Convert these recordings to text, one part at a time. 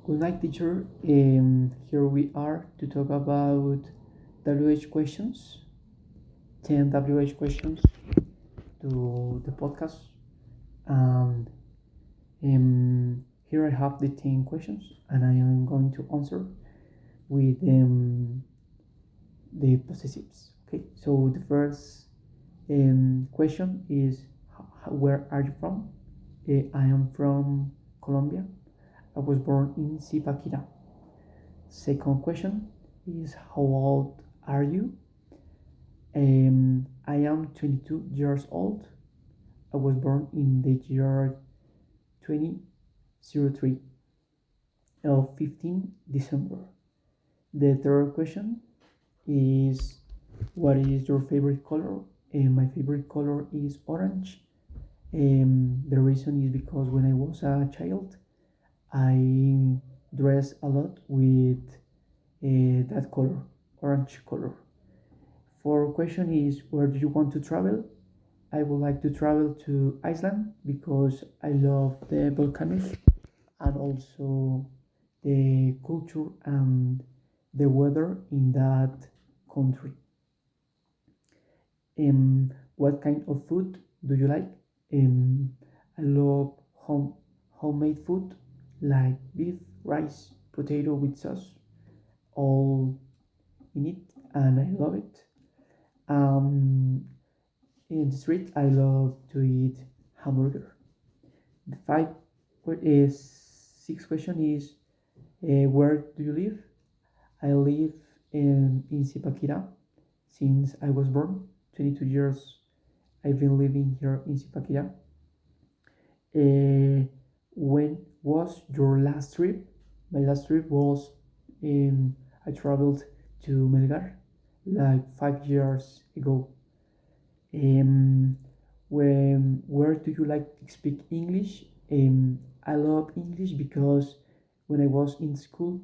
Good night, teacher. Here we are to talk about WH questions, 10 WH questions to the podcast. And here I have the 10 questions, and I am going to answer with the possessives. Okay, so the first question is where are you from? I am from Colombia. I was born in Zipaquirá. Second question is how old are you? I am 22 years old. I was born in the year 2003 of 15 December. The third question is what is your favorite color? My favorite color is orange. The reason is because when I was a child, I dressed a lot with that color, orange color. Fourth question is where do you want to travel? I would like to travel to Iceland because I love the volcanoes and also the culture and the weather in that country. What kind of food do you like? I love homemade food like beef, rice, potato with sauce, all in it, and I love it. Um, in the street, I love to eat hamburger. The sixth question is where do you live? I live in Zipaquirá since I was born. 22 years I've been living here in Zipaquirá. When was your last trip? My last trip was I traveled to Melgar like 5 years ago. Where do you like to speak English? I love English because when I was in school,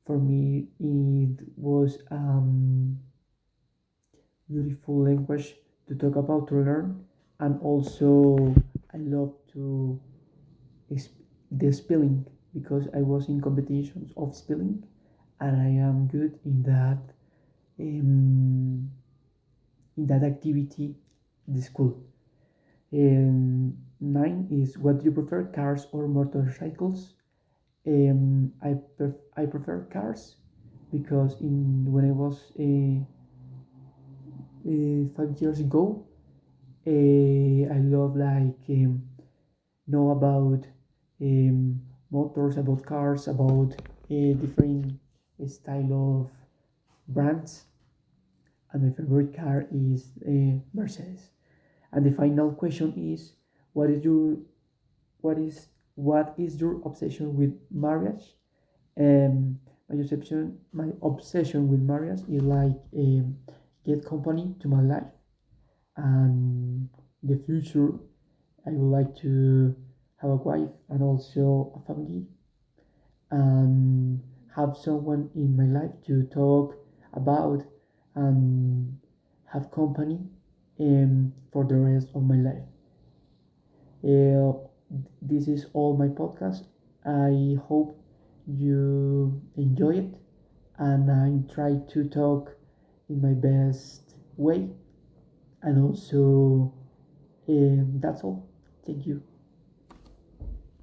for me it was beautiful language to talk about to learn, and also I love to the spelling because I was in competitions of spelling, and I am good um, in that activity in the school. Nine is what do you prefer, cars or motorcycles? I prefer cars because in when I was 5 years ago, I love know about motors, about cars, about different style of brands, and my favorite car is Mercedes. And the final question is, what is your what is your obsession with marriage? My obsession with marriage is like get company to my life, and in the future I would like to have a wife and also a family and have someone in my life to talk about and have company for the rest of my life. Uh, this is all my podcast. I hope you enjoy it and I try to talk in my best way and also that's all. Thank you.